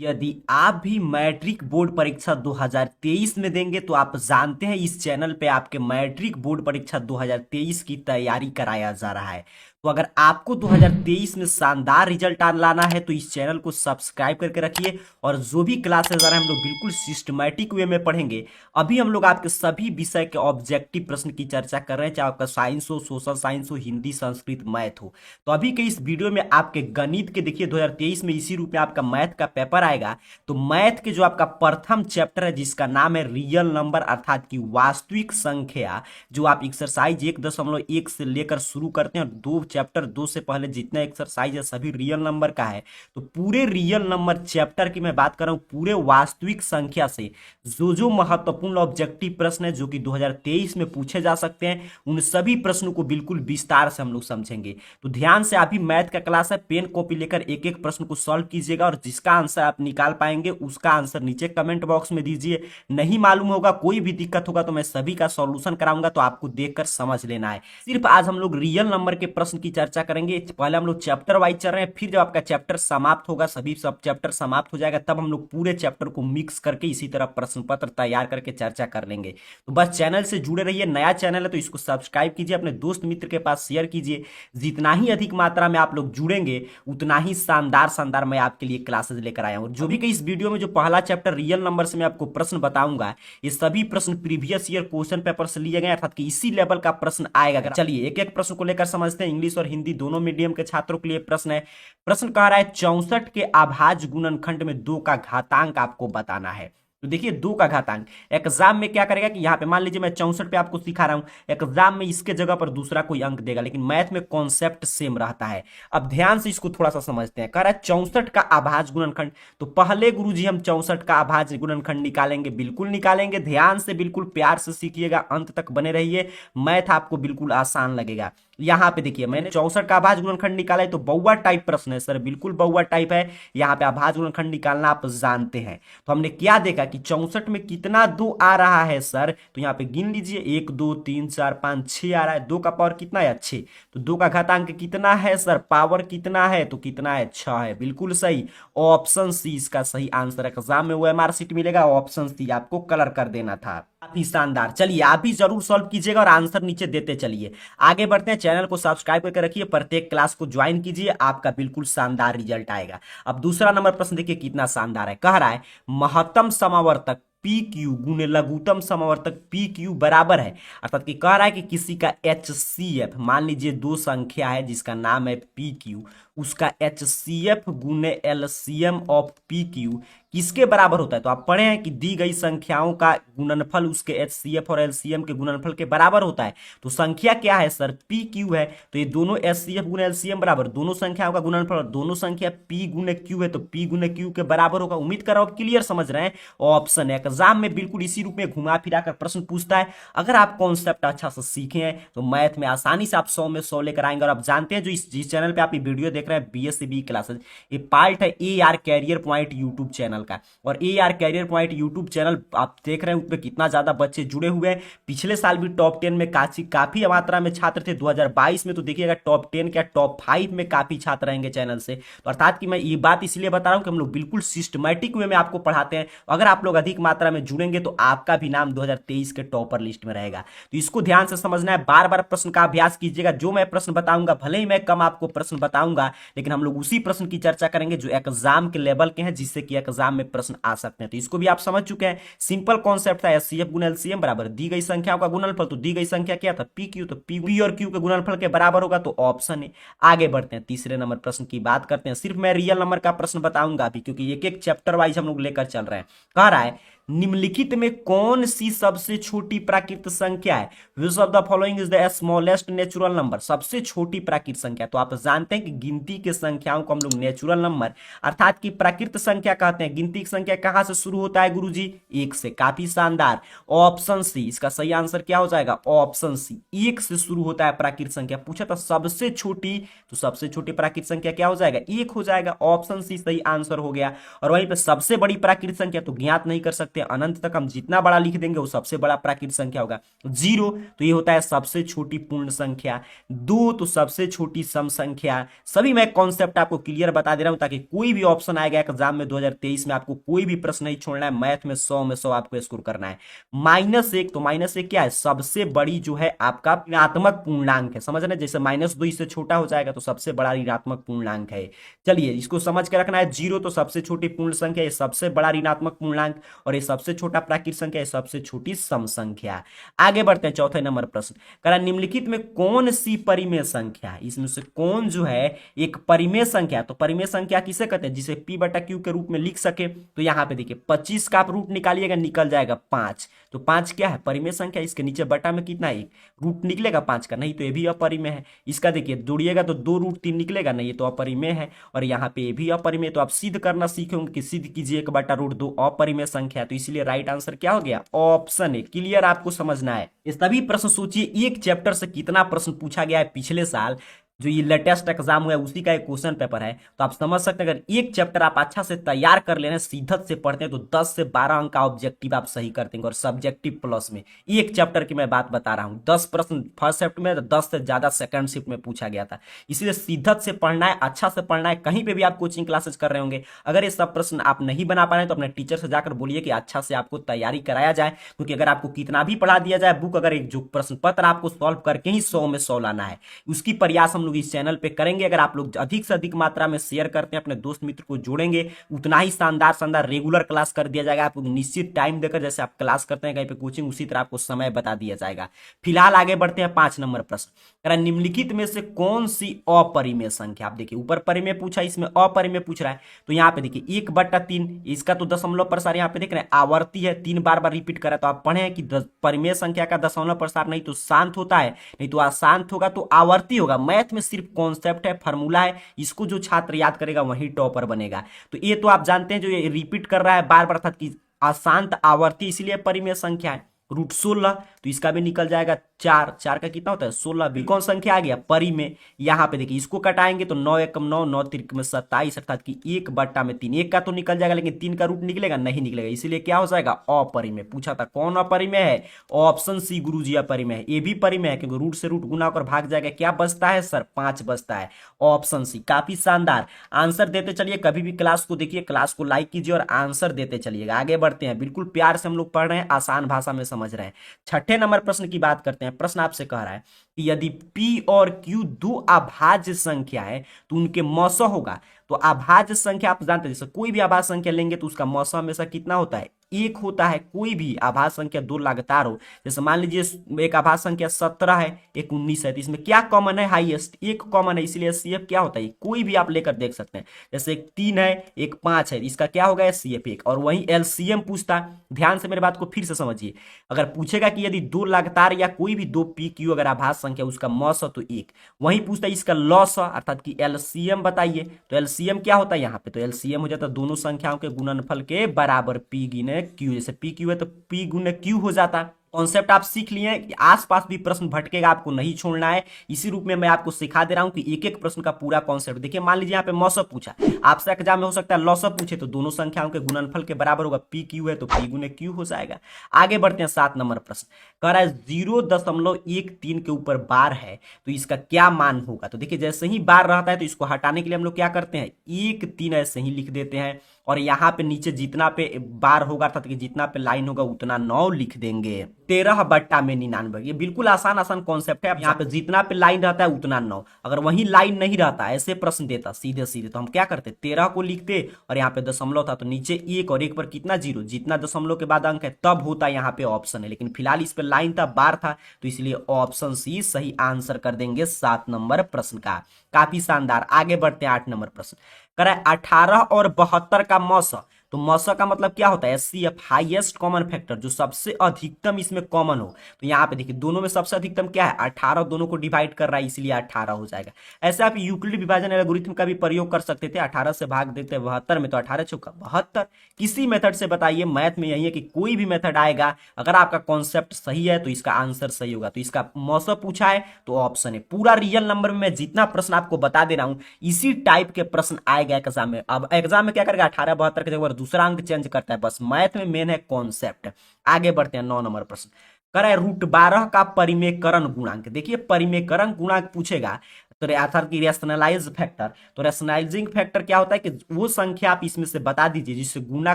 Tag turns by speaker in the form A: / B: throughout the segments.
A: यदि आप भी मैट्रिक बोर्ड परीक्षा 2023 में देंगे तो आप जानते हैं इस चैनल पे आपके मैट्रिक बोर्ड परीक्षा 2023 की तैयारी कराया जा रहा है। तो अगर आपको 2023 में शानदार रिजल्ट लाना है तो इस चैनल को सब्सक्राइब करके रखिए। और जो भी क्लासेस आ रहे हैं हम लोग बिल्कुल सिस्टमैटिक वे में पढ़ेंगे। अभी हम लोग आपके सभी विषय के ऑब्जेक्टिव प्रश्न की चर्चा कर रहे हैं, चाहे आपका साइंस हो, सोशल साइंस हो, हिंदी, संस्कृत, मैथ हो। तो अभी के इस वीडियो में आपके गणित के देखिए 2023 में इसी रूप में आपका मैथ का पेपर आएगा। तो मैथ के जो आपका प्रथम चैप्टर है जिसका नाम है रियल नंबर अर्थात की वास्तविक संख्या, जो आप एक्सरसाइज 1.1 से लेकर शुरू करते हैं और चैप्टर 2 से पहले जितना एक्सरसाइज है सभी रियल नंबर का है। तो पूरे रियल नंबर चैप्टर की मैं बात कर रहा हूं, पूरे वास्तविक संख्या से जो महत्वपूर्ण ऑब्जेक्टिव प्रश्न है जो कि 2023 में पूछे जा सकते हैं, उन सभी प्रश्नों को बिल्कुल विस्तार से हम लोग समझेंगे। तो ध्यान से, अभी मैथ का क्लास है, पेन कॉपी लेकर एक एक प्रश्न को सॉल्व कीजिएगा और जिसका आंसर आप निकाल पाएंगे उसका आंसर नीचे कमेंट बॉक्स में दीजिए। नहीं मालूम होगा, कोई भी दिक्कत होगा तो मैं सभी का सॉल्यूशन कराऊंगा, तो आपको देखकर समझ लेना है। सिर्फ आज हम लोग रियल नंबर के प्रश्न की चर्चा करेंगे। पहले हम लोग चैप्टर वाइज चल रहे हैं, फिर जब आपका चैप्टर समाप्त होगा, सभी सब चैप्टर समाप्त हो जाएगा, तब हम लोग पूरे चैप्टर को मिक्स करके इसी तरह प्रश्न पत्र तैयार करके चर्चा कर लेंगे। तो बस चैनल से जुड़े रहिए। नया चैनल है तो इसको सब्सक्राइब कीजिए, अपने दोस्त मित्र के पास शेयर कीजिए। जितना ही अधिक मात्रा में आप लोग जुड़ेंगे उतना ही शानदार शानदार मैं आपके लिए क्लासेस लेकर आया हूं। जो भी इस वीडियो में जो पहला चैप्टर रियल नंबर से मैं आपको प्रश्न बताऊंगा, ये सभी प्रश्न प्रीवियस ईयर क्वेश्चन पेपर से लिए गए, अर्थात कि इसी लेवल का प्रश्न आएगा। चलिए एक एक प्रश्न को लेकर समझते हैं। इंग्लिश और हिंदी दोनों मीडियम के छात्रों के लिए प्रश्न है। प्रश्न कह रहा है 64 के अभाज्य गुणनखंड में 2 का घातांक आपको बताना है। तो देखिए 2 का घातांक एग्जाम में क्या करेगा कि यहाँ पे मान लीजिए मैं 64 पे आपको सिखा रहा हूं, एग्जाम में इसके जगह पर दूसरा कोई अंक देगा, लेकिन मैथ में कॉन्सेप्ट सेम रहता है। अब ध्यान से इसको थोड़ा सा समझते हैं। कह रहा है 64 का अभाज्य गुणनखंड, तो पहले गुरुजी हम 64 का अभाज्य गुणनखंड निकालेंगे, बिल्कुल निकालेंगे। ध्यान से बिल्कुल प्यार से सीखिएगा, अंत तक बने रहिए, मैथ आपको बिल्कुल आसान लगेगा। यहाँ पे देखिए मैंने 64 का अभाज्य गुणनखंड निकाला है, तो बउआ टाइप प्रश्न है सर, बिल्कुल बउआ टाइप है। यहाँ पे अभाज्य गुणनखंड निकालना आप जानते हैं। तो हमने क्या देखा कि 64 में कितना 2 आ रहा है सर, तो यहाँ पे गिन लीजिए 1 2 3 4 5 6 आ रहा है। 2 का पावर कितना है? 6। तो 2 का घातांक कितना है सर? पावर कितना है? तो कितना है? 6 है। बिल्कुल सही, ऑप्शन सी इसका सही आंसर। एग्जाम में OMR शीट मिलेगा, ऑप्शन सी आपको कलर कर देना था। काफी शानदार। चलिए आप भी जरूर सॉल्व कीजिएगा और आंसर नीचे देते चलिए। आगे बढ़ते हैं, चैनल को सब्सक्राइब करके रखिए, प्रत्येक क्लास को ज्वाइन कीजिए, आपका बिल्कुल शानदार रिजल्ट आएगा। अब दूसरा नंबर प्रश्न देखिए कितना शानदार है। कह रहा है महत्तम समावर्तक पी क्यू गुने लघुत्तम समावर्तक पी क्यू बराबर है, अर्थात कि कह रहा है कि किसी का HCF, मान लीजिए 2 संख्या है जिसका नाम है पी क्यू, उसका HCF गुने LCM ऑफ पी क्यू किसके बराबर होता है? तो आप पढ़े हैं कि दी गई संख्याओं का गुणनफल उसके HCF और LCM के गुणनफल के बराबर होता है। तो संख्या क्या है सर? पी क्यू है, तो ये दोनों HCF गुने LCM बराबर, दोनों संख्याओं का गुणनफल, दोनों संख्या P गुने Q है तो P गुने Q के बराबर होगा। उम्मीद कर रहा हूं क्लियर समझ रहे हैं। ऑप्शन है, एग्जाम में बिल्कुल इसी रूप में घुमा फिरा कर प्रश्न पूछता है। अगर आप कॉन्सेप्ट अच्छा से सीखे हैं तो मैथ में आसानी से आप 100 में 100 लेकर आएंगे। और आप जानते हैं जो जिस चैनल पे आप ये वीडियो देख रहे हैं BSc क्लासेस, ये पार्ट है AR career point YouTube channel का। और AR career point YouTube channel आप देख रहे हैं उसमें कितना ज्यादा बच्चे जुड़े हुए हैं। पिछले साल भी टॉप 10 में काफी मात्रा में छात्र थे। 2022 में तो देखिएगा टॉप 10 क्या टॉप 5 में काफी छात्र रहेंगे चैनल से। तो अर्थात कि मैं ये बात इसलिए बता रहा हूं कि हम लोग बिल्कुल सिस्टमैटिक वे में आपको पढ़ाते हैं। अगर आप लोग अधिक मात्रा में जुड़ेंगे तो आपका भी नाम 2023 के टॉपर लिस्ट में रहेगा। तो इसको ध्यान से समझना है, बार बार प्रश्न का अभ्यास कीजिएगा। जो मैं प्रश्न बताऊंगा, भले ही मैं कम आपको प्रश्न बताऊंगा, लेकिन हम लोग उसी प्रश्न की चर्चा करेंगे जो एग्जाम के लेवल के हैं, जिससे कि एग्जाम में प्रश्न आ सकते हैं। तो इसको भी आप समझ चुके हैं, सिंपल कॉन्सेप्ट था। HCF गुना LCM बराबर दी गई संख्याओं का गुणनफल, तो दी गई संख्या क्या था? PQ, तो P और Q के गुणनफल के बराबर होगा, तो ऑप्शन है। आगे बढ़ते हैं, तीसरे नंबर प्रश्न की बात करते हैं। सिर्फ मैं रियल नंबर का प्रश्न बताऊंगा अभी, क्योंकि एक एक चैप्टर वाइज हम लोग लेकर चल रहे हैं। कह रहा है निम्नलिखित में कौन सी सबसे छोटी प्राकृत संख्या है? Which of the following is the smallest natural number? सबसे छोटी प्राकृत संख्या, तो आप जानते हैं कि गिनती के संख्याओं को हम लोग नेचुरल नंबर अर्थात की प्राकृत संख्या कहते हैं। गिनती की संख्या कहां से शुरू होता है गुरुजी? 1 से। काफी शानदार, ऑप्शन सी इसका सही आंसर क्या हो जाएगा? ऑप्शन सी, 1 से शुरू होता है प्राकृत संख्या। पूछा था सबसे छोटी, तो सबसे छोटी प्राकृत संख्या क्या हो जाएगा? 1 हो जाएगा। ऑप्शन सी सही आंसर हो गया। और वहीं पर सबसे बड़ी प्राकृत संख्या तो ज्ञात नहीं कर सकते हैं अनंत तक, हम जितना बड़ा लिख देंगे वो सबसे बड़ा प्राकृत संख्या होगा। 0 तो ये होता है सबसे छोटी पूर्ण संख्या, 2 तो सबसे छोटी सम संख्या। सभी मैं कॉन्सेप्ट आपको क्लियर बता दे रहा हूं ताकि कोई भी ऑप्शन आएगा एग्जाम में 2023 में आपको कोई भी प्रश्न नहीं छोड़ना है, मैथ में 100 में 100 आपको स्कोर करना है। -1 तो -1 क्या है, सबसे बड़ी जो है आपका ऋणात्मक पूर्णांक है, समझ रहे हैं, जैसे -2 इससे छोटा हो जाएगा तो सबसे बड़ा ऋणात्मक पूर्णांक है। चलिए इसको समझ के रखना है, 0 तो सबसे छोटी पूर्ण संख्या, ये सबसे बड़ा ऋणात्मक पूर्णांक, और ये सबसे छोटा प्राकृत संख्या, ये सबसे छोटी सम संख्या। आगे बढ़ते हैं, चौथे नंबर प्रश्न करा, निम्नलिखित में कौन सी परिमेय संख्या है, इसमें से कौन जो है एक परिमेय संख्या, तो परिमेय संख्या किसे कहते हैं, जिसे p बटा q के रूप में लिख सके। तो यहां पे देखिए 25 का आप रूट निकालिएगा, निकल जाएगा 5, तो 5 क्या है, परिमेय संख्या, इसके नीचे बटा में कितना है, रूट निकलेगा 5 का, नहीं तो ये भी अपरिमेय है। इसका देखिए जोड़िएगा तो 2√3 निकलेगा, नहीं ये तो अपरिमेय है, और यहाँ पे ये भी अपरिमेय, तो आप सिद्ध करना सीखेंगे कि सिद्ध कीजिए 1/√2 अपरिमेय संख्या, तो इसीलिए राइट आंसर क्या हो गया, ऑप्शन है। क्लियर आपको समझना है। इस सभी प्रश्न सोचिए एक चैप्टर से कितना प्रश्न पूछा गया है पिछले साल, जो ये लेटेस्ट एग्जाम हुआ है उसी का एक क्वेश्चन पेपर है, तो आप समझ सकते हैं अगर एक चैप्टर आप अच्छा से तैयार कर ले रहे हैं, सीधत से पढ़ते हैं, तो 10 से 12 अंक का ऑब्जेक्टिव आप सही कर देंगे, और सब्जेक्टिव प्लस में एक चैप्टर की मैं बात बता रहा हूं, 10 प्रश्न फर्स्ट शिफ्ट में, 10 से ज्यादा सेकंड शिफ्ट में पूछा गया था। इसलिए सीधत से पढ़ना है, अच्छा से पढ़ना है। कहीं पे भी आप कोचिंग क्लासेस कर रहे होंगे, अगर ये सब प्रश्न आप नहीं बना पा रहे हैं तो अपने टीचर से जाकर बोलिए कि अच्छा से आपको तैयारी कराया जाए, क्योंकि अगर आपको कितना भी पढ़ा दिया जाए बुक, अगर एक जो प्रश्न पत्र आपको सॉल्व करके ही 100 में 100 लाना है, उसकी प्रयास हम लोग इस चैनल पे करेंगे। अगर आप लोग अधिक से अधिक मात्रा में शेयर करते हैं, अपने दोस्त मित्र को जोड़ेंगे, उतना ही शानदार शानदार रेगुलर क्लास कर दिया जाएगा। आपको निश्चित टाइम देकर, जैसे आप क्लास करते हैं कहीं पे कोचिंग, उसी तरह आपको समय बता दिया जाएगा। फिलहाल आगे बढ़ते हैं 5 नंबर प्रश्न, निम्नलिखित में से कौन सी अपरिमेय संख्या, आप देखिए ऊपर परिमेय पूछा, इसमें अपरिमेय पूछ रहा है, तो यहाँ पे देखिए 1/3, इसका तो दशमलव प्रसार यहाँ पे देख रहे हैं आवर्ती है, 3 बार बार रिपीट करा, तो आप पढ़े हैं कि परिमेय संख्या का दशमलव प्रसार नहीं तो शांत होता है, नहीं तो अशांत होगा तो आवर्ती होगा। मैथ में सिर्फ कॉन्सेप्ट है, फॉर्मूला है, इसको जो छात्र याद करेगा वही टॉपर बनेगा। तो ये तो आप जानते हैं, जो ये रिपीट कर रहा है बार बार, अर्थात कि अशांत आवर्ती, इसलिए परिमेय संख्या है। √16 तो इसका भी निकल जाएगा 4, 4 का कितना होता है 16, भी कौन संख्या आ गया परिमेय। यहाँ पे देखिए इसको कटाएंगे तो 9 एकम 9, 9 त्रिक 27, अर्थात कि 1/3, 1 का तो निकल जाएगा लेकिन 3 का रूट निकलेगा नहीं निकलेगा, इसीलिए क्या हो जाएगा अपरिमेय। पूछा था कौन अपरिमेय है, ऑप्शन सी गुरुजी अपरिमेय है। ये भी परिमेय है क्योंकि रूट से रूट गुना होकर भाग जाएगा, क्या बचता है सर 5 बचता है, ऑप्शन सी। काफी शानदार आंसर देते चलिए, कभी भी क्लास को देखिए, क्लास को लाइक कीजिए और आंसर देते चलिएगा। आगे बढ़ते हैं, बिल्कुल प्यार से हम लोग पढ़ रहे हैं, आसान भाषा में समझ रहे हैं। छठे नंबर प्रश्न की बात करते हैं। प्रश्न आपसे कह रहा है कि यदि P और Q दो अभाज्य संख्या है तो उनके मौसा होगा। तो अभाज्य संख्या आप जानते हैं, जैसे कोई भी अभाज्य संख्या लेंगे तो उसका मौसा हमेशा कितना होता है, 1 होता है। कोई भी अभाज्य संख्या दो लगातार हो, जैसे मान लीजिए एक अभाज्य संख्या 17 है, एक 19 है, तो इसमें क्या कॉमन है, हाईएस्ट 1 कॉमन है, इसलिए CF क्या होता है, कोई भी आप लेकर देख सकते हैं। जैसे एक 3 है, एक 5 है, इसका क्या होगा CF 1। और वही LCM पूछता, ध्यान से मेरे बात को फिर से समझिए, अगर पूछेगा कि यदि दो लगातार या कोई भी दो PQ अगर आभाज्य संख्या उसका मौसा तो 1, वही पूछता है इसका लॉसा अर्थात कि LCM बताइए। तो LCM क्या होता है यहाँ पे, तो LCM हो जाता है दोनों संख्याओं के गुणनफल के बराबर, P गुने Q, जैसे PQ है तो P गुने Q हो जाता। कॉन्सेप्ट आप सीख लिए कि आसपास भी प्रश्न भटकेगा, आपको नहीं छोड़ना है। इसी रूप में मैं आपको सिखा दे रहा हूं कि एक एक प्रश्न का पूरा कॉन्सेप्ट देखिए। मान लीजिए यहाँ पे मौसम पूछा, आपसे एग्जाम में हो सकता है लॉसअप पूछे, तो दोनों संख्याओं के गुणनफल के बराबर होगा, पी क्यू है तो पी गुने क्यू हो जाएगा। आगे बढ़ते हैं 7 नंबर प्रश्न, कह रहा है 0.13 के ऊपर बार है तो इसका क्या मान होगा। तो देखिए जैसे ही बार रहता है तो इसको हटाने के लिए हम लोग क्या करते हैं, 1 3 ऐसे ही लिख देते हैं, और यहाँ पे नीचे जितना पे बार होगा अर्थात कि जितना पे लाइन होगा उतना 9 लिख देंगे। 13/99, ये बिल्कुल आसान आसान कॉन्सेप्ट है। यहाँ पे जितना पे लाइन रहता है उतना 9, अगर वही लाइन नहीं रहता ऐसे प्रश्न देता सीधे सीधे तो हम क्या करते, 13 को लिखते और यहाँ पे दशमलव था तो नीचे 1 और 1 पर कितना 0, जितना दशमलव के बाद अंक है तब होता यहाँ पे ऑप्शन है, लेकिन फिलहाल इस पे लाइन था बार था तो इसलिए ऑप्शन सी सही आंसर कर देंगे 7 नंबर प्रश्न का। काफी शानदार। आगे बढ़ते हैं 8 नंबर प्रश्न, कह रहा है 18 और 72 का मौसा। तो मौसा का मतलब क्या होता है, HCF हाईएस्ट कॉमन फैक्टर, जो सबसे अधिकतम इसमें कॉमन हो। तो यहाँ पे देखिए दोनों में सबसे अधिकतम क्या है 18, दोनों को डिवाइड कर रहा है इसलिए 18 हो जाएगा। ऐसे आप यूक्लिड विभाजन एल्गोरिथम का भी प्रयोग कर सकते थे, 18 से भाग देते 72 में तो 18 चौका 72, किसी मेथड से बताइए। मैथ में यही है कि कोई भी मेथड आएगा अगर आपका कॉन्सेप्ट सही है तो इसका आंसर सही होगा। तो इसका मौसा पूछा है तो ऑप्शन है। पूरा रियल नंबर में मैं जितना प्रश्न आपको बता दे रहा हूं इसी टाइप के प्रश्न आएगा एग्जाम में। अब एग्जाम में क्या करेगा 18 72 के जगह दूसरा अंक चेंज करता है, बस मैथ में मेन है कॉन्सेप्ट। आगे बढ़ते हैं 9 नंबर प्रश्न। कह रहा है √12 का परिमेयकरण गुणांक। देखिए परिमेयकरण गुणांक पूछेगा तो अर्थात की रेशनलाइज फैक्टर, तो रेशनलाइजिंग फैक्टर क्या होता है कि वो संख्या आप इसमें से बता दीजिए जिससे गुना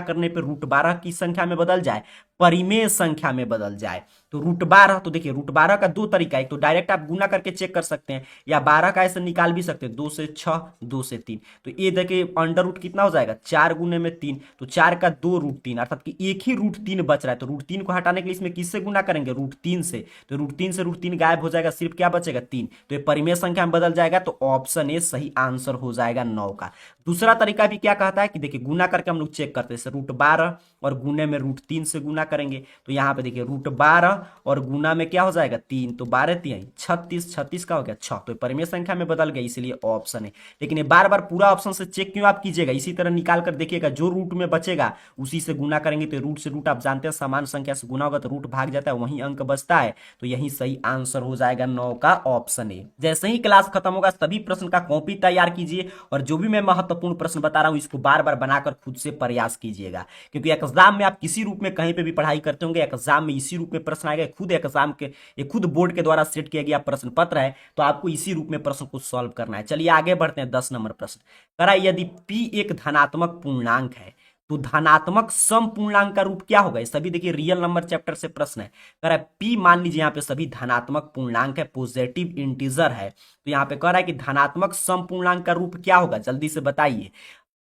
A: करने पे √12 की संख्या में बदल जाए, परिमेय संख्या में बदल जाए। तो √12, तो देखिए √12 का दो तरीका है, एक तो डायरेक्ट आप गुना करके चेक कर सकते हैं, या 12 का ऐसे निकाल भी सकते हैं, 2 से 6, 2 से 3। तो ये देखिए अंडर रूट कितना हो जाएगा, 4 गुने में 3, तो 4 का 2 √3, अर्थात कि एक ही √3 बच रहा है। तो √3 को हटाने के लिए इसमें किससे गुना करेंगे, √3 से। तो √3 से √3 गायब हो जाएगा, सिर्फ क्या बचेगा, 3। तो ये परिमेय संख्या में बदल जाएगा, तो ऑप्शन ए सही आंसर हो जाएगा 9 का। दूसरा तरीका भी क्या कहता है कि देखिए गुना करके हम लोग चेक करते हैं, √12 और गुने में √3 से गुना करेंगे, तो यहाँ पे देखिए √12 और गुना में क्या हो जाएगा, 3, तो 12 3 36, 36 का हो गया 6, तो परिमेय संख्या में बदल गया, इसीलिए ऑप्शन है। लेकिन ये बार बार पूरा ऑप्शन से चेक क्यों आप कीजिएगा, इसी तरह निकाल कर देखिएगा, जो रूट में बचेगा उसी से गुना करेंगे। तो रूट से रूट आप जानते हैं समान संख्या से गुना होगा तो रूट भाग जाता है, वही अंक बचता है, तो यही सही आंसर हो जाएगा 9 का ऑप्शन ए। जैसे ही क्लास खत्म होगा सभी प्रश्न का कॉपी तैयार कीजिए, और जो भी मैं महत्वपूर्ण प्रश्न बता रहा हूं इसको बार बार बनाकर खुद से प्रयास कीजिएगा, क्योंकि एग्जाम में आप किसी रूप में कहीं पे भी पढ़ाई करते होंगे, एग्जाम में इसी रूप में प्रश्न आएगा। खुद एग्जाम के ये खुद बोर्ड के द्वारा सेट किया गया प्रश्न पत्र है, तो आपको इसी रूप में प्रश्न को सॉल्व करना है। चलिए आगे बढ़ते हैं 10 नंबर प्रश्न। करा यदि p एक धनात्मक पूर्णांक है तो धनात्मक सम पूर्णांक का रूप क्या होगा। ये सभी देखिए रियल नंबर चैप्टर से प्रश्न है। कह रहा है p, मान लीजिए यहाँ पे सभी धनात्मक पूर्णांक है, पॉजिटिव इंटीजर है, तो यहाँ पे कह रहा है कि धनात्मक सम पूर्णांक का रूप क्या होगा, जल्दी से बताइए।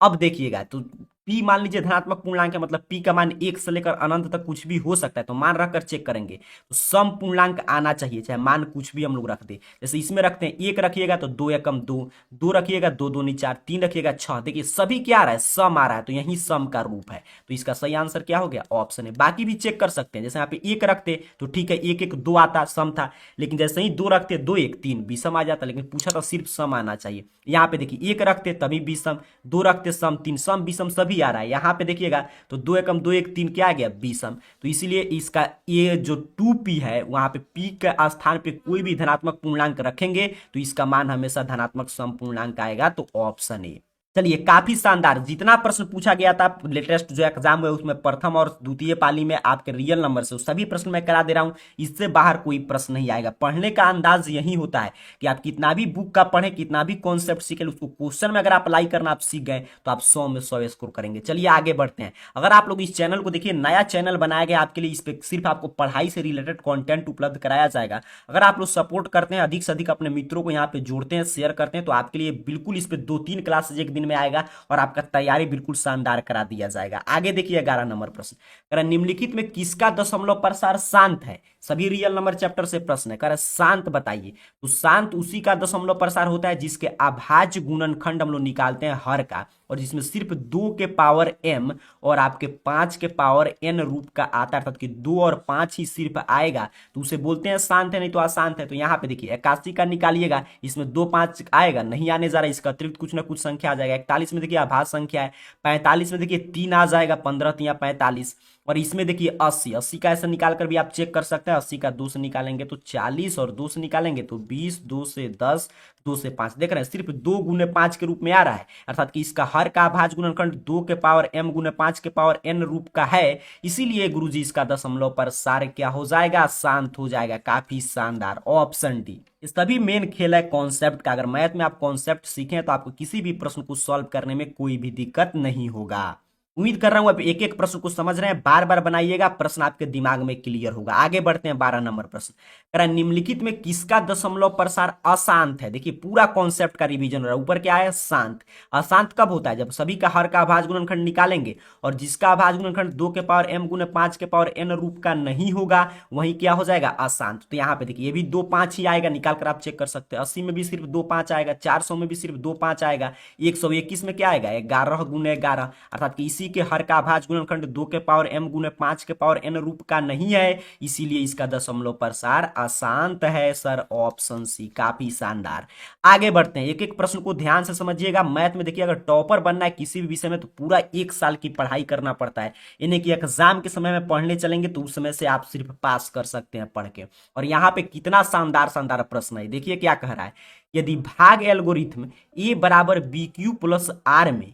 A: अब देखिएगा, तो p मान लीजिए धनात्मक पूर्णांक है, मतलब p का मान 1 से लेकर अनंत तक कुछ भी हो सकता है, तो मान रखकर चेक करेंगे तो सम पूर्णांक आना चाहिए, चाहे मान कुछ भी हम लोग रख दे। जैसे इसमें रखते हैं 1 रखिएगा तो 2 एकम 2, 2 रखिएगा 2 दूनी 4, 3 रखिएगा 6। देखिए सभी क्या आ रहा है, सम आ रहा है, तो यही सम का रूप है, तो इसका सही आंसर क्या हो गया, ऑप्शन है। बाकी भी चेक कर सकते हैं, जैसे यहाँ पे 1 रखते तो ठीक है, 1 1 2 आता, सम था, लेकिन जैसे ही 2 रखते 2 1 3 विषम आ जाता, लेकिन पूछा तो सिर्फ सम आना चाहिए। यहाँ पे देखिए 1 रखते तभी विषम, 2 रखते सम, 3 सम विषम सभी आ रहा है। यहाँ पे देखिएगा तो 2 एकम 2 1 3 क्या आ गया, विषम, तो इसीलिए इसका ये जो 2p है वहां पे p के स्थान पे कोई भी धनात्मक पूर्णांक रखेंगे तो इसका मान हमेशा धनात्मक सम पूर्णांक आएगा, तो ऑप्शन ए। चलिए काफी शानदार, जितना प्रश्न पूछा गया था लेटेस्ट जो एग्जाम हुआ उसमें प्रथम और द्वितीय पाली में आपके रियल नंबर से सभी प्रश्न मैं करा दे रहा हूं, इससे बाहर कोई प्रश्न नहीं आएगा। पढ़ने का अंदाज यही होता है कि आप कितना भी बुक का पढ़े, कितना भी कॉन्सेप्ट सीखे, उसको क्वेश्चन में अगर आप अप्लाई करना आप सीख गए तो आप 100 में 100 स्कोर करेंगे। चलिए आगे बढ़ते हैं। अगर आप लोग इस चैनल को देखिए, नया चैनल बनाया गया आपके लिए, इस पर सिर्फ आपको पढ़ाई से रिलेटेड कॉन्टेंट उपलब्ध कराया जाएगा। अगर आप लोग सपोर्ट करते हैं, अधिक से अधिक अपने मित्रों को यहाँ पे जोड़ते हैं, शेयर करते हैं, तो आपके लिए बिल्कुल इस पर 2-3 क्लासेज एक दिन में आएगा और आपका तैयारी बिल्कुल शानदार करा दिया जाएगा। आगे देखिए 11 नंबर प्रश्न, निम्नलिखित में किसका दशमलव प्रसार शांत है। सभी रियल नंबर चैप्टर से प्रश्न है, कह रहा शांत बताइए। तो शांत उसी का दशमलव प्रसार होता है जिसके अभाज्य गुणनखंड हम लोग निकालते हैं हर का, और जिसमें सिर्फ 2 के पावर m और आपके 5 के पावर n रूप का आता है, अर्थात कि 2 और 5 ही सिर्फ आएगा तो उसे बोलते हैं शांत है, नहीं तो अशांत है। तो यहाँ पे देखिए 81 का निकालिएगा, इसमें 2 5 आएगा, नहीं आने जा रहा है, इसका अतिरिक्त कुछ ना कुछ संख्या आ जाएगा। 41 में देखिए आभाज्य संख्या है, 45 में देखिए 3 आ जाएगा, 15 3 45, और इसमें देखिए 80 का ऐसा निकाल कर भी आप चेक कर सकते हैं। 80 का 2 से निकालेंगे तो 40, और 2 से निकालेंगे तो 20, 2 से 10, 2 से 5। देख रहे हैं सिर्फ 2 गुने 5 के रूप में आ रहा है, अर्थात कि इसका हर का अभाज्य गुणनखंड 2 के पावर m गुने 5 के पावर n रूप का है, इसीलिए गुरुजी इसका दशमलव प्रसार क्या हो जाएगा, शांत हो जाएगा। काफी शानदार, ऑप्शन डी। इस तभी मेन खेल है कॉन्सेप्ट का। अगर मैथ में आप कॉन्सेप्ट सीखें तो आपको किसी भी प्रश्न को सॉल्व करने में कोई भी दिक्कत नहीं होगा। उम्मीद कर रहा हूं आप एक एक प्रश्न को समझ रहे हैं, बार बार बनाइएगा, प्रश्न आपके दिमाग में क्लियर होगा। आगे बढ़ते हैं 12 नंबर प्रश्न, कह रहा है निम्नलिखित में किसका दशमलव प्रसार अशांत है। देखिए पूरा कॉन्सेप्ट का रिवीजन हो रहा है। ऊपर क्या है, शांत। अशांत कब होता है, जब सभी का हर का अभाज्य गुणनखंड निकालेंगे और जिसका अभाज्य गुणनखंड 2 के पावर m गुने 5 के पावर n रूप का नहीं होगा वही क्या हो जाएगा, अशांत। तो यहाँ पे देखिए ये भी 2 5 ही आएगा, निकाल कर आप चेक कर सकते हैं। 80 में भी सिर्फ 2 5 आएगा, 400 में भी सिर्फ 2 5 आएगा, 121 में क्या आएगा, 11 गुने 11, अर्थात कि इसी के हर का अभाज्य गुणनखंड 2 के पावर m गुने 5 के पावर n रूप का नहीं है, इसीलिए इसका दशमलव प्रसार अशांत है सर, ऑप्शन सी। काफी शानदार। आगे बढ़ते हैं, एक एक प्रश्न को ध्यान से समझिएगा। मैथ में देखिए अगर टॉपर बनना है किसी भी विषय में तो पूरा 1 साल की पढ़ाई करना पड़ता है, यानी कि एग्जाम के समय में पढ़ने चलेंगे तो उस समय से आप सिर्फ पास कर सकते हैं पढ़ के। और यहाँ पे कितना शानदार शानदार प्रश्न है, देखिए क्या कह रहा है, यदि भाग एल्गोरिथम a बराबर bq प्लस r में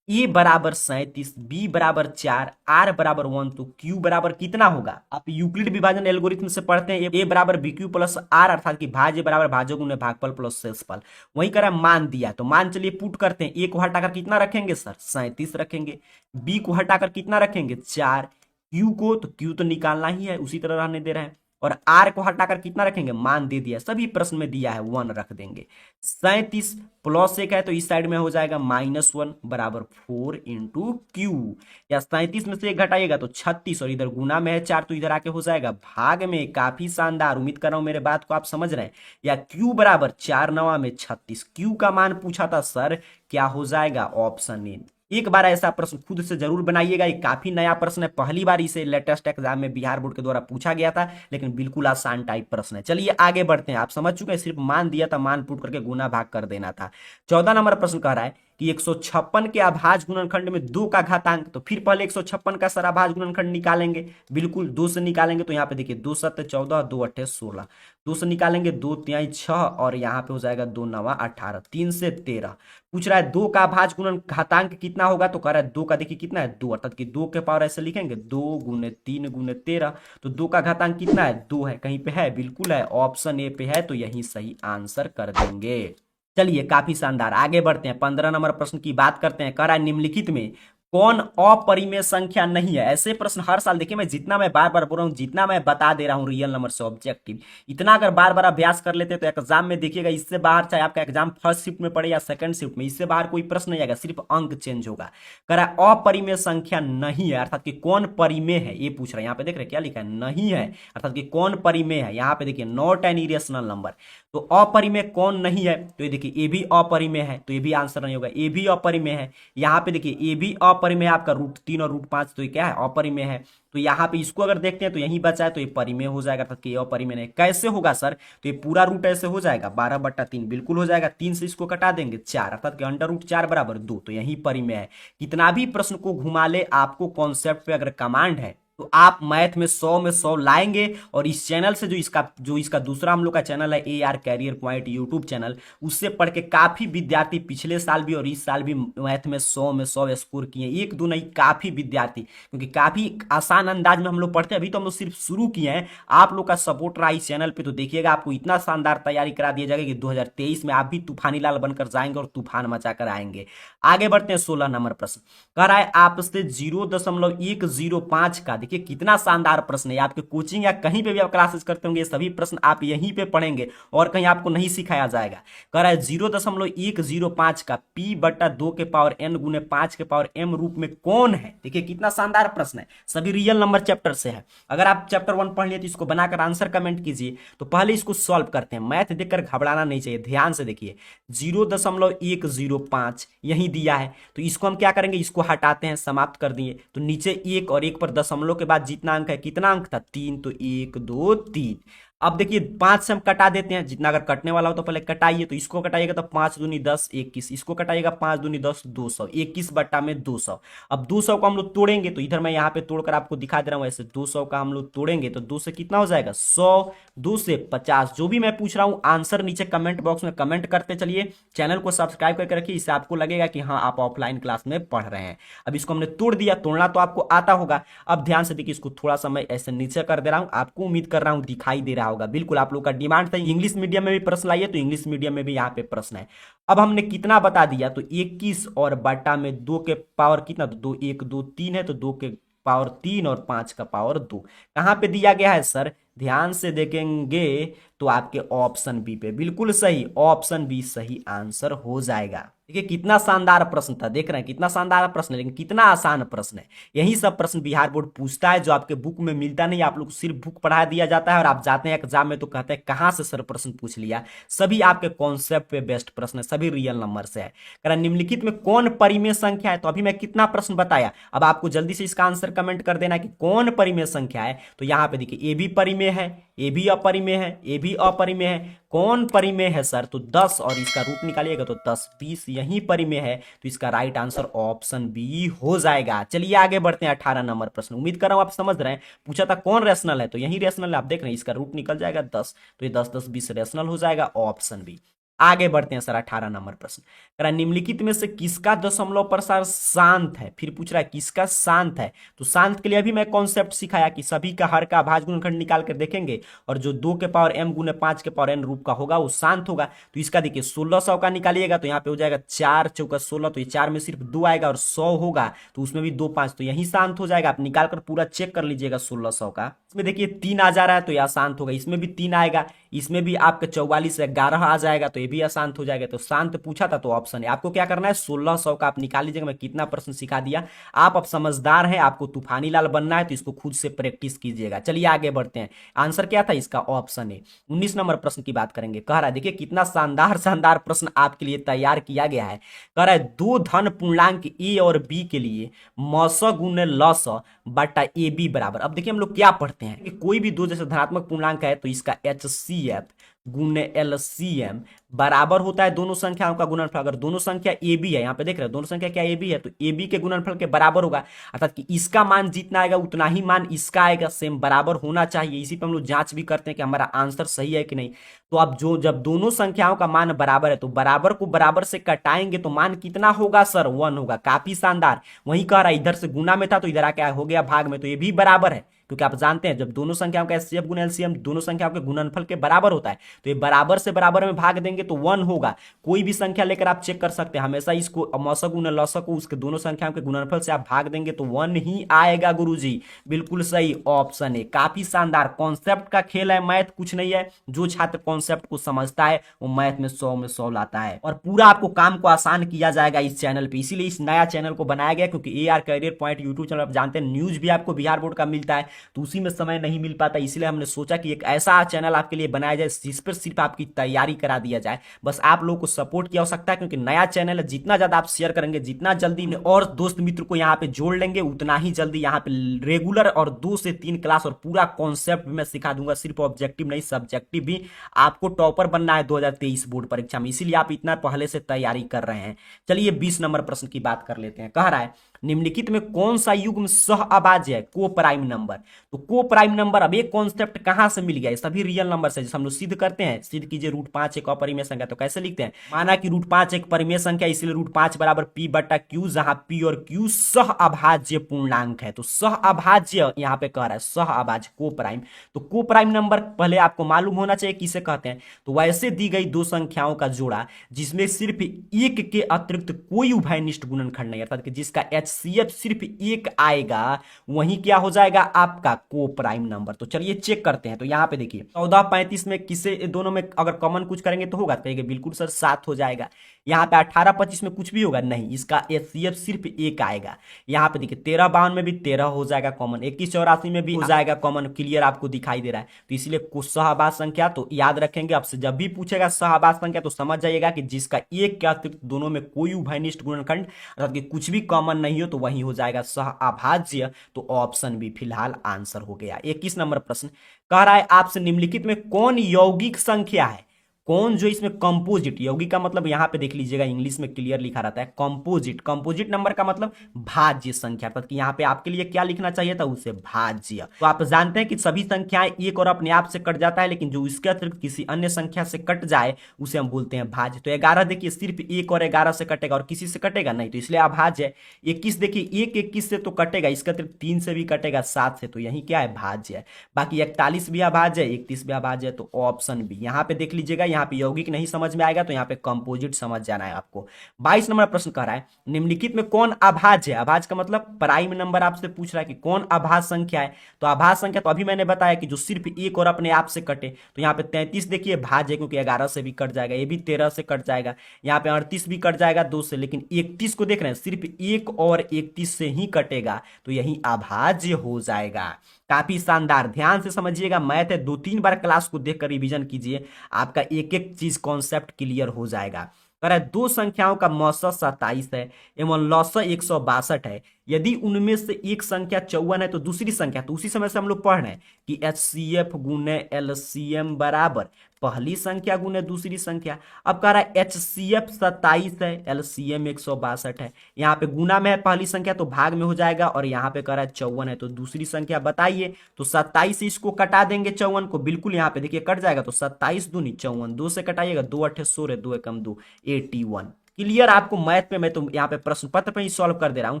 A: ए बराबर 37, बी बराबर 4, आर बराबर 1, तो क्यू बराबर कितना होगा? आप यूक्लिड विभाजन एल्गोरिथम से पढ़ते हैं, ए बराबर बी क्यू प्लस आर, अर्थात कि भाज्य बराबर भाज्य गुणे भागफल प्लस शेषफल। वही करा मान दिया, तो मान चलिए पुट करते हैं। ए को हटाकर कितना रखेंगे सर? 37 रखेंगे। बी को हटाकर कितना रखेंगे? 4। क्यू को, तो क्यू तो निकालना ही है, उसी तरह रहने दे रहे हैं। और आर को हटाकर कितना रखेंगे? मान दे दिया, सभी प्रश्न में दिया है 1 रख देंगे। 37 प्लस 1 है तो इस साइड में हो जाएगा -1 बराबर 4 इंटू क्यू। या 37 में से 1 घटाइएगा तो 36, और इधर गुना में है 4 तो इधर आके हो जाएगा भाग में। काफी शानदार, उम्मीद कर रहा हूं मेरे बात को आप समझ रहे हैं। या क्यू बराबर 4 9 में 36, क्यू का मान पूछा था सर, क्या हो जाएगा? Option A. एक बार ऐसा प्रश्न खुद से जरूर बनाइएगा, ये काफी नया प्रश्न है, पहली बार इसे लेटेस्ट एग्जाम में बिहार बोर्ड के द्वारा पूछा गया था, लेकिन बिल्कुल आसान टाइप प्रश्न है। चलिए आगे बढ़ते हैं, आप समझ चुके हैं, सिर्फ मान दिया था, मान पुट करके गुना भाग कर देना था। 14 नंबर प्रश्न कह रहा है कि 156 के अभाज्य गुणनखंड में 2 का घातांक, तो फिर पहले 156 का सर अभाज्य गुणनखंड निकालेंगे, बिल्कुल 2 से निकालेंगे। तो यहाँ पे देखिए 2 7 14, 2 8 16, 2 से निकालेंगे 2 3 6, और यहाँ पे हो जाएगा 2 9 18, 3 से 13। पूछ रहा है 2 का अभाज्य गुणन घातांक कितना होगा, तो कह रहा है 2 का, देखिए कितना है 2, अर्थात कि 2 के पावर ऐसे लिखेंगे 2 गुने 3 गुने 13, तो 2 का घातांक कितना है? 2 है। कहीं पे है? बिल्कुल है, ऑप्शन ए पे है, तो यही सही आंसर कर देंगे। चलिए काफी शानदार, आगे बढ़ते हैं। 15 नंबर प्रश्न की बात करते हैं। कह रहा है निम्नलिखित में कौन अपरिमेय संख्या नहीं है? ऐसे प्रश्न हर साल, देखिए मैं जितना मैं बार बार बोल रहा हूँ, जितना मैं बता दे रहा हूँ रियल नंबर से ऑब्जेक्टिव, इतना अगर बार बार अभ्यास कर लेते तो एग्जाम में देखिएगा इससे बाहर, चाहे आपका एग्जाम फर्स्ट शिफ्ट में पड़े या सेकंड शिफ्ट में, इससे बाहर कोई प्रश्न नहीं आएगा, सिर्फ अंक चेंज होगा। कह रहा है अपरिमेय संख्या नहीं है, अर्थात कि कौन परिमेय है, ये पूछ रहा है। यहाँ पे देख रहे क्या लिखा है? नहीं है, अर्थात कि कौन परिमेय है। यहाँ पे देखिए नॉट एन इरेशनल नंबर, तो अपरिमेय कौन नहीं है? तो ये देखिए ए भी अपरिमेय है, तो ये भी आंसर नहीं होगा, ए भी अपरिमेय है। यहाँ पे देखिए ए भी अपरिमेय है, आपका √3 और √5, तो ये क्या है? अपरिमेय है। तो यहाँ पे इसको अगर देखते हैं तो यही बचा है, तो ये परिमेय हो जाएगा, अर्थात कि ये अपरिमेय नहीं। कैसे होगा सर? तो ये पूरा रूट ऐसे हो जाएगा 12/3, बिल्कुल हो जाएगा। 3 से इसको कटा देंगे 4, अर्थात कि √4 बराबर 2, तो यही परिमेय है। कितना भी प्रश्न को घुमा ले, आपको कॉन्सेप्ट पे अगर कमांड है तो आप मैथ में 100 में 100 लाएंगे। और इस चैनल से जो इसका दूसरा हम लोग का चैनल है AR career point YouTube channel, उससे पढ़ के काफी विद्यार्थी पिछले साल भी और इस साल भी मैथ में 100 में 100 स्कोर किए, एक दो नहीं काफी विद्यार्थी, क्योंकि काफी आसान अंदाज में हम लोग पढ़ते हैं। अभी तो हम लोग सिर्फ शुरू किए हैं, आप लोग का सपोर्ट रहा इस चैनल पे, तो देखिएगा आपको इतना शानदार तैयारी करा दिया जाएगा कि 2023 में आप भी तूफानी लाल बनकर जाएंगे और तूफान मचा कर आएंगे। आगे बढ़ते हैं। 16 नंबर प्रश्न कह रहा है आपसे 0.105 का, देखिए कितना शानदार प्रश्न है। आपके कोचिंग या कहीं पे भी आप क्लासेस करते होंगे, सभी प्रश्न आप यहीं पे पढ़ेंगे और कहीं आपको नहीं सिखाया जाएगा। कह रहा है 0.105 का p/2 के पावर n गुने 5 के पावर m रूप में कौन है? देखिए कितना शानदार प्रश्न है, सभी रियल नंबर चैप्टर से है। अगर आप चैप्टर 1 पढ़ लिए तो इसको बनाकर आंसर कमेंट कीजिए। तो पहले इसको सॉल्व करते हैं, मैथ देखकर घबराना नहीं चाहिए, ध्यान से देखिए। 0.105 यही दिया है, तो इसको हम क्या करेंगे? इसको हटाते हैं, समाप्त कर दिए, तो नीचे 1 और 1 पर दशमलव के बाद जितना अंक है, कितना अंक था? 3, तो 1 2 3। अब देखिए 5 से हम कटा देते हैं, जितना अगर कटने वाला हो तो पहले कटाइए, तो इसको कटाइएगा तो 5 दूनी 10 21, इसको कटाइएगा 5 दूनी 10 200, 21/200। अब 200 को हम लोग तोड़ेंगे, तो इधर मैं यहाँ पे तोड़कर आपको दिखा दे रहा हूँ। ऐसे 200 का हम लोग तोड़ेंगे तो 2 से कितना हो जाएगा? 100, 2 से 50। जो भी मैं पूछ रहा हूँ आंसर नीचे कमेंट बॉक्स में कमेंट करते चलिए, चैनल को सब्सक्राइब करके रखिए, इससे आपको लगेगा कि हाँ आप ऑफलाइन क्लास में पढ़ रहे हैं। अब इसको हमने तोड़ दिया, तोड़ना तो आपको आता होगा। अब ध्यान से देखिए, इसको थोड़ा सा मैं ऐसे नीचे कर दे रहा हूँ, आपको उम्मीद कर रहा हूँ दिखाई दे रहा होगा। बिल्कुल आप लोग का डिमांड था इंग्लिश मीडियम में भी प्रश्न लाइए, तो इंग्लिश मीडियम में भी यहाँ पे प्रश्न है। अब हमने कितना बता दिया, तो 21 और बटा में 2 के पावर कितना? तो 2 1 2 3 है, तो 2 के पावर 3 और 5 का पावर 2 कहां पे दिया गया है सर? ध्यान से देखेंगे तो आपके ऑप्शन बी पे, बिल्कुल सही, ऑप्शन बी सही आंसर हो जाएगा। देखिए कितना शानदार प्रश्न था, देख रहे हैं कितना शानदार प्रश्न है, लेकिन कितना आसान प्रश्न है। यही सब प्रश्न बिहार बोर्ड पूछता है, जो आपके बुक में मिलता नहीं, आप लोग सिर्फ बुक पढ़ा दिया जाता है और आप जाते हैं एग्जाम में तो कहते हैं कहां से सर प्रश्न पूछ लिया। सभी आपके कॉन्सेप्ट पे बेस्ट प्रश्न है, सभी रियल नंबर से है। कह निम्नलिखित में कौन परिमेय संख्या है? तो अभी मैं कितना प्रश्न बताया, अब आपको जल्दी से इसका आंसर कमेंट कर देना कि कौन परिमेय संख्या है। तो यहाँ पे देखिए ए भी परिमेय है, ए भी अपरिमेय है, ए भी अपरिमेय है। कौन परिमेय है सर? तो 10, और इसका रूट निकालिएगा तो 10 20 यही परिमेय है, तो इसका राइट आंसर ऑप्शन बी हो जाएगा। चलिए आगे बढ़ते हैं। 18 नंबर प्रश्न, उम्मीद कर रहा हूं आप समझ रहे हैं। पूछा था कौन रेशनल है, तो यही रेशनल है, आप देख रहे हैं इसका रूट निकल जाएगा 10, तो ये 10 10 20 रेशनल हो जाएगा, ऑप्शन बी। आगे बढ़ते हैं सर 18 नंबर प्रश्न। कह रहा है निम्नलिखित में से किसका दशमलव प्रसार शांत है, फिर पूछ रहा है किसका शांत है। तो शांत के लिए अभी मैं कॉन्सेप्ट सिखाया कि सभी का हर का अभाज्य गुणनखंड निकाल कर देखेंगे और जो 2 के पावर m गुने 5 के पावर n रूप का होगा वो शांत होगा। तो इसका देखिए 1600 का निकालिएगा तो यहाँ पे हो जाएगा 4 चौका 16, तो ये 4 में सिर्फ 2 आएगा और 100 होगा तो उसमें भी 2 5, तो यही शांत हो जाएगा। आप निकाल कर पूरा चेक कर लीजिएगा 1600 का। इसमें देखिए 3 आ जा रहा है तो यह शांत होगा, इसमें भी 3 आएगा, इसमें भी आपका 44 से 11 आ जाएगा तो ये भी अशांत हो जाएगा। तो शांत पूछा था तो ऑप्शन है, आपको क्या करना है 1600 का आप निकाल लीजिएगा। मैं कितना प्रश्न सिखा दिया, आप अब समझदार हैं, आपको तूफानी लाल बनना है तो इसको खुद से प्रैक्टिस कीजिएगा। चलिए आगे बढ़ते हैं, आंसर क्या था इसका, ऑप्शन है। 19 नंबर प्रश्न की बात करेंगे। कह रहा है देखिए कितना शानदार शानदार प्रश्न आपके लिए तैयार किया गया है। कह रहा है दो धन पूर्णांक ए और बी के लिए मस गुने लस बटा ए बी बराबर। अब देखिए हम लोग क्या पढ़ते हैं कि कोई भी दो जैसे धनात्मक पूर्णांक है तो इसका HCF गुने LCM बराबर होता है दोनों संख्याओं का गुणनफल। अगर दोनों संख्या ए बी है, यहाँ पे देख रहे हैं दोनों संख्या क्या ए बी है, तो ए बी के गुणनफल के बराबर होगा, अर्थात कि इसका मान जितना आएगा उतना ही मान इसका आएगा, सेम बराबर होना चाहिए। इसी पे हम लोग जांच भी करते हैं कि हमारा आंसर सही है कि नहीं। तो अब जो जब दोनों संख्याओं का मान बराबर है तो बराबर को बराबर से कटाएंगे तो मान कितना होगा सर, 1 होगा। काफी शानदार। वहीं कह रहा है इधर से गुना में था तो इधर आके हो गया भाग में, तो ये भी बराबर है क्योंकि आप जानते हैं जब दोनों संख्याओं का एचसीएफ गुना एलसीएम दोनों संख्याओं के गुणनफल के बराबर होता है तो ये बराबर से बराबर में भाग देंगे तो 1 होगा। कोई भी संख्या लेकर आप चेक कर सकते हैं, हमेशा इसको मौसक गुना लौसक को उसके दोनों संख्याओं के गुणनफल से आप भाग देंगे तो 1 ही आएगा गुरुजी। बिल्कुल सही ऑप्शन है। काफी शानदार कॉन्सेप्ट का खेल है, मैथ कुछ नहीं है। जो छात्र कॉन्सेप्ट को समझता है वो मैथ में 100 में 100 लाता है और पूरा आपको काम को आसान किया जाएगा इस चैनल पे। इसीलिए इस नया चैनल को बनाया गया क्योंकि AR career point YouTube channel आप जानते हैं न्यूज भी आपको बिहार बोर्ड का मिलता है तो उसी में समय नहीं मिल पाता, इसलिए हमने सोचा कि एक ऐसा चैनल आपके लिए बनाया जाए जिस पर सिर्फ आपकी तैयारी करा दिया जाए। बस आप लोगों को सपोर्ट की आवश्यकता है क्योंकि नया चैनल है, जितना ज्यादा आप शेयर करेंगे, जितना जल्दी और दोस्त मित्र को यहाँ पे जोड़ लेंगे उतना ही जल्दी यहाँ पे रेगुलर और 2 से 3 क्लास और पूरा कॉन्सेप्ट भी मैं सिखा दूंगा। सिर्फ ऑब्जेक्टिव नहीं सब्जेक्टिव भी। आपको टॉपर बनना है 2023 बोर्ड परीक्षा में, इसीलिए आप इतना पहले से तैयारी कर रहे हैं। चलिए 20 नंबर प्रश्न की बात कर लेते हैं। कह रहा है निम्नलिखित में कौन सा युग्म सह अभाज्य है, को प्राइम नंबर। तो को प्राइम नंबर, अब एक कॉन्सेप्ट कहां से मिल गया, ये सभी रियल नंबर से जैसे हम लोग सिद्ध करते हैं। सिद्ध कीजिए √5 एक अपरिमेय संख्या, तो कैसे लिखते हैं, माना कि √5 एक परिमेय संख्या इसलिए √5 बराबर P बटा Q, जहां P और Q सह अभाज्य पूर्णांक है। तो सह अभाज्य यहाँ पे कह रहा है, सह अभाज्य को प्राइम। तो को प्राइम नंबर पहले आपको मालूम होना चाहिए किसे कहते हैं। तो वैसे दी गई दो संख्याओं का जोड़ा जिसमें सिर्फ एक के अतिरिक्त कोई उभयनिष्ठ गुणनखंड नहीं, अर्थात कि जिसका HCF सिर्फ एक आएगा वही क्या हो जाएगा आपका को प्राइम नंबर। तो चलिए चेक करते हैं। तो यहाँ पे देखिए 14 35 में किसे दोनों में अगर कॉमन कुछ करेंगे तो होगा, कहेंगे बिल्कुल सर 7 हो जाएगा। यहाँ पे 18 25 में कुछ भी होगा नहीं, इसका HCF सिर्फ एक आएगा। यहाँ पे देखिए 13 52 में भी 13 हो जाएगा कॉमन, 21 84 में भी हो जाएगा कॉमन, क्लियर आपको दिखाई दे रहा है। तो इसलिए कुछ सहआभाज्य संख्या तो याद रखेंगे, आपसे जब भी पूछेगा सहआभाज्य संख्या तो समझ जाइएगा कि जिसका एक के अतिरिक्त दोनों में कोई उभयनिष्ठ गुणनखंड अर्थात कि कुछ भी कॉमन नहीं हो तो वही हो जाएगा सहआभाज्य। तो ऑप्शन बी फिलहाल आंसर हो गया। 21 नंबर प्रश्न कह रहा है आपसे निम्नलिखित में कौन यौगिक संख्या है, कौन जो इसमें कंपोजिट, यौगिक का मतलब यहां पे देख लीजिएगा इंग्लिश में क्लियर लिखा रहता है कंपोजिट। कंपोजिट नंबर का मतलब भाज्य संख्या, अर्थात कि यहाँ पे आपके लिए क्या लिखना चाहिए था, उसे भाज्य। तो आप जानते हैं कि सभी संख्याएं एक और अपने आप से कट जाता है, लेकिन जो इसके अतिरिक्त किसी अन्य संख्या से कट जाए उसे हम बोलते हैं भाज्य। तो 11 देखिए सिर्फ 1 और 11 से कटेगा और किसी से कटेगा नहीं, तो इसलिए अभाज्य है। 21 देखिए 1 21 से तो कटेगा, इसके अतिरिक्त 3 से भी कटेगा, 7 से, तो यही क्या है भाज्य है। बाकी 41 भी अभाज्य है, 31 भी अभाज्य है, तो ऑप्शन बी। यहाँ पे देख लीजिएगा, यहाँ पे यौगिक नहीं समझ में आएगा तो यहाँ पे कंपोजिट समझ जाना है आपको। 22 नंबर प्रश्न कह रहा है निम्नलिखित में कौन अभाज्य है, अभाज्य का मतलब प्राइम नंबर आपसे पूछ रहा है कि कौन अभाज्य संख्या है। तो अभाज्य संख्या तो अभी मैंने बताया कि जो सिर्फ एक और अपने आप से कटे, तो यहाँ पे 33 देखिए भाज्य है क्योंकि 11 से भी कट जाएगा, ये भी 13 से कट जाएगा, यहाँ पे 38 भी कट जाएगा 2 से, लेकिन 31 को देख रहे हैं सिर्फ 1 और 31 से ही कटेगा तो यही अभाज्य हो जाएगा। काफी शानदार, ध्यान से समझिएगा, मैथ है, 2-3 बार क्लास को देखकर रिवीजन कीजिए, आपका एक एक चीज कॉन्सेप्ट क्लियर हो जाएगा। कह रहा है दो संख्याओं का मौसा 27 है एवं लौसा 162 है, यदि उनमें से एक संख्या 54 है तो दूसरी संख्या, तो उसी समय से हम लोग पढ़ रहे हैं कि HCF गुने LCM बराबर पहली संख्या गुने दूसरी संख्या। अब कह रहा है HCF 27 है, LCM 162 है। यहाँ पे गुना में है पहली संख्या तो भाग में हो जाएगा, और यहाँ पे कह रहा है 54 है तो दूसरी संख्या बताइए। तो 27 से इसको कटा देंगे 54 को, बिल्कुल यहाँ पे देखिए कट जाएगा। तो 27 दूनी 54, 2 से कटाइएगा, 2 8 16, 2 एकम 2, 81। क्लियर। आपको मैथ में मैं तो यहाँ पे प्रश्न पत्र पे ही सॉल्व कर दे रहा हूं।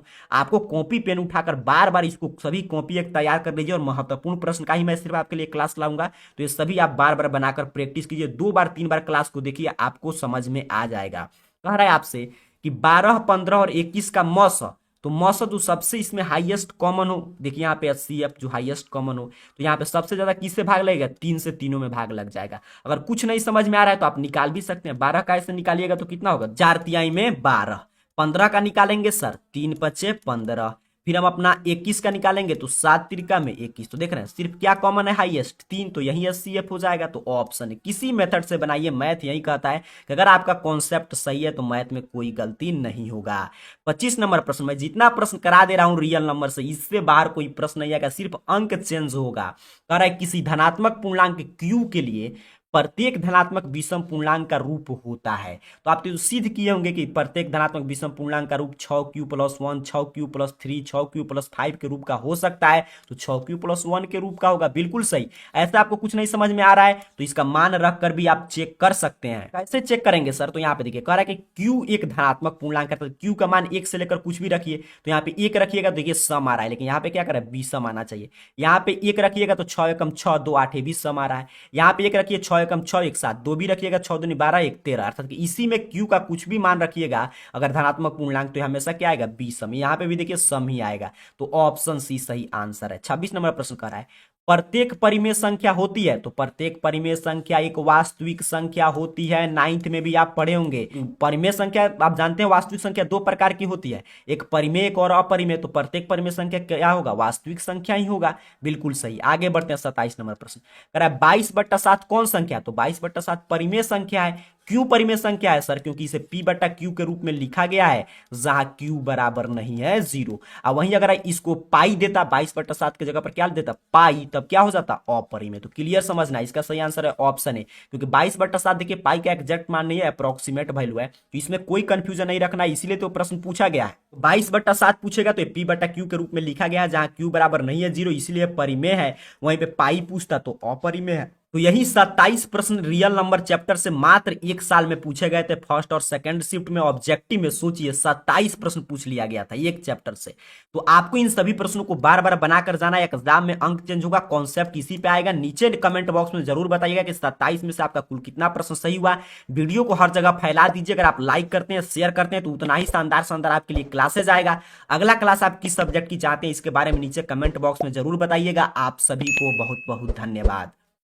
A: आपको कॉपी पेन उठाकर बार बार इसको सभी कॉपी एक तैयार कर लीजिए, और महत्वपूर्ण प्रश्न का ही मैं सिर्फ आपके लिए क्लास लाऊंगा, तो ये सभी आप बार बार बनाकर प्रैक्टिस कीजिए। 2 बार 3 बार क्लास को देखिए, आपको समझ में आ जाएगा। कह रहा है आपसे कि 12, 15 और 21 का मौसम, तो मौसम जो सबसे इसमें हाईएस्ट कॉमन हो, देखिए यहाँ पे HCF जो हाईएस्ट कॉमन हो, तो यहाँ पे सबसे ज्यादा किससे भाग लगेगा, 3 से, तीनों में भाग लग जाएगा। अगर कुछ नहीं समझ में आ रहा है तो आप निकाल भी सकते हैं। 12 का ऐसे निकालिएगा तो कितना होगा, 4 तिहाई में 12। 15 का निकालेंगे सर, 3 पचे 15। फिर हम अपना 21 का निकालेंगे तो 7 त्रिका में 21। तो देख रहे हैं सिर्फ क्या कॉमन है, हाईएस्ट 3, तो यही HCF हो जाएगा। तो ऑप्शन है, किसी मेथड से बनाइए, मैथ यही कहता है कि अगर आपका कॉन्सेप्ट सही है तो मैथ में कोई गलती नहीं होगा। 25 नंबर प्रश्न, मैं जितना प्रश्न करा दे रहा हूं रियल नंबर से, इससे बाहर कोई प्रश्न नहीं आएगा, सिर्फ अंक चेंज होगा। कह रहा है किसी धनात्मक पूर्णांक Q के लिए प्रत्येक धनात्मक विषम पूर्णांक का रूप होता है। तो आप तो सिद्ध किए होंगे कि प्रत्येक धनात्मक विषम पूर्णांक का रूप 6Q+1, 6Q+3, 6Q+5 के रूप का हो सकता है। तो 6Q+1 के रूप का होगा, बिल्कुल सही। ऐसा आपको कुछ नहीं समझ में आ रहा है तो इसका मान रख कर भी आप चेक कर सकते हैं। कैसे चेक करेंगे सर, तो यहाँ पे देखिए कह रहा है कि Q एक धनात्मक पूर्णांक है, तो Q का मान 1 से लेकर कुछ भी रखिए। तो यहाँ पे 1 रखिएगा तो देखिए सम आ रहा है, लेकिन यहाँ पे क्या कर रहा है, विषम आना चाहिए। यहाँ पे 1 रखिएगा तो 6 एकम 6, 2 8 भी सम आ रहा है। यहाँ पे 1 रखिए, 6 एकम 6, 1 7, 2 भी रखिएगा, 6 दूनी 12, 1 13। अर्थात कि इसी में Q का कुछ भी मान रखिएगा अगर धनात्मक पूर्णांक, तो हमेशा क्या आएगा, विषम। यहाँ पे भी देखिए सम ही आएगा। तो ऑप्शन सी सही आंसर है। 26 नंबर प्रश्न कर रहा है प्रत्येक परिमेय संख्या होती है, तो प्रत्येक परिमेय संख्या एक वास्तविक संख्या होती है। 9th में भी आप पढ़े होंगे। परिमेय संख्या आप जानते हैं, वास्तविक संख्या 2 प्रकार की होती है, एक परिमेय और अपरिमेय। तो प्रत्येक परिमेय संख्या क्या होगा, वास्तविक संख्या ही होगा, बिल्कुल सही। आगे बढ़ते हैं 27 नंबर प्रश्न कह रहा है 22/7 कौन संख्या, तो 22/7 परिमेय संख्या है। क्यों परिमेय संख्या है सर, क्योंकि इसे P/Q के रूप में लिखा गया है, जहां Q बराबर नहीं है 0। अब वहीं अगर इसको पाई देता, 22/7 की जगह पर क्या देता, पाई, तब क्या हो जाता, अपरिमेय। तो क्लियर समझना, इसका सही आंसर है ऑप्शन है, क्योंकि 22/7 देखिए पाई का एग्जैक्ट मान नहीं है, अप्रोक्सीमेट वैल्यू है, तो इसमें कोई कंफ्यूजन नहीं रखना, इसीलिए तो प्रश्न पूछा गया है। 22/7 पूछेगा तो P/Q के रूप में लिखा गया है, जहां Q बराबर नहीं है 0, इसलिए परिमेय है। वहीं पे पाई पूछता तो अपरिमेय है। तो यही 27 प्रश्न रियल नंबर चैप्टर से मात्र 1 साल में पूछे गए थे, फर्स्ट और सेकंड शिफ्ट में। ऑब्जेक्टिव में सोचिए 27 प्रश्न पूछ लिया गया था एक चैप्टर से। तो आपको इन सभी प्रश्नों को बार बार बनाकर जाना है, एग्जाम में अंक चेंज होगा, कॉन्सेप्ट इसी पे आएगा। नीचे कमेंट बॉक्स में जरूर बताइएगा कि 27 में से आपका कुल कितना प्रश्न सही हुआ। वीडियो को हर जगह फैला दीजिए, अगर आप लाइक करते हैं, शेयर करते हैं, तो उतना ही शानदार शानदार आपके लिए क्लासेज आएगा। अगला क्लास आप किस सब्जेक्ट की चाहते हैं, इसके बारे में नीचे कमेंट बॉक्स में जरूर बताइएगा। आप सभी को बहुत बहुत धन्यवाद।